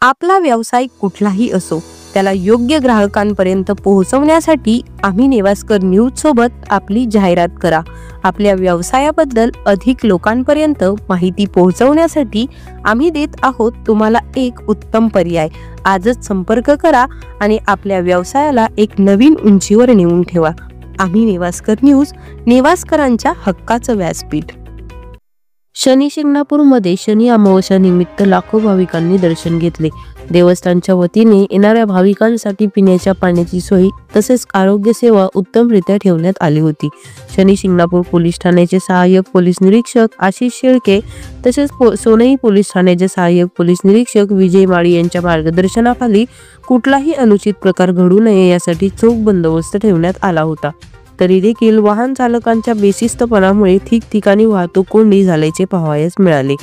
आपला व्यवसाय कुठलाही असो त्याला योग्य ग्राहकांपर्यंत पोहोचवण्यासाठी आम्ही नेवास्कर न्यूज सोबत आपली जाहिरात करा। आपल्या व्यवसायाबद्दल अधिक लोकांपर्यंत माहिती पोहोचवण्यासाठी आम्ही देत आहोत तुम्हाला एक उत्तम पर्याय। आजच संपर्क करा आणि आपल्या व्यवसायाला एक नवीन उंचीवर नेऊन ठेवा। आम्ही नेवास्कर न्यूज, नेवास्करांच्या हक्काचं व्यासपीठ। शनी शिंगणापूरमध्ये शनी अमावस्या निमित्त लाखो भाविकांनी दर्शन घेतले। देवस्थानच्या वतीने येणाऱ्या भाविकांसाठी पिण्याच्या पाण्याची सोय तसेच आरोग्य सेवा उत्तमरित्या ठेवण्यात आली होती। शनी शिंगणापूर पोलीस ठाण्याचे सहाय्यक पोलीस निरीक्षक आशिष शेळके तसेच सोनई पोलीस ठाण्याचे सहाय्यक पोलीस निरीक्षक विजय माळी यांच्या मार्गदर्शनाखाली कुठलाही अनुचित प्रकार घडू नये यासाठी चोख बंदोबस्त ठेवण्यात आला होता। तरी देखील वाहन चालकांच्या बेशिस्तपणामुळे ठिकठिकाणी वाहतूक कोंडी झाल्याचे पाहावयास मिळाले।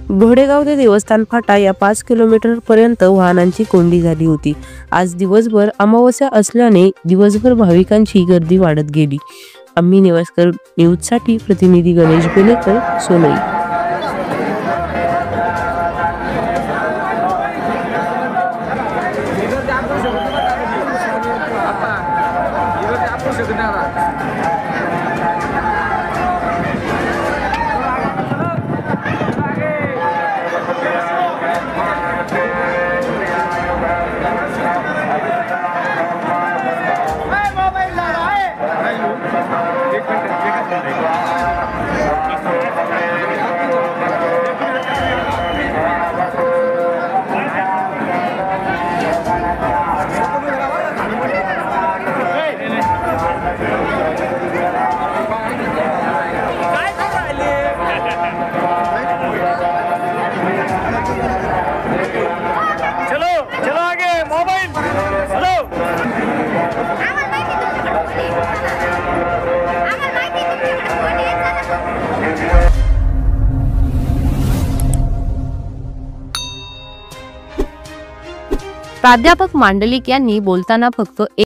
घोडेगाव ते देवस्थान फाटा या 5 किलोमीटर पर्यंत वाहनांची कोंडी झाली होती। आज दिवसभर अमावस्या असल्याने दिवसभर भाविकांची गर्दी वाढत गेली। आम्ही नेवास्कर न्यूज साठी प्रतिनिधी गणेश बेलेकर, सोनई। प्राध्यापक मांडलिक यांनी बोलताना फक्त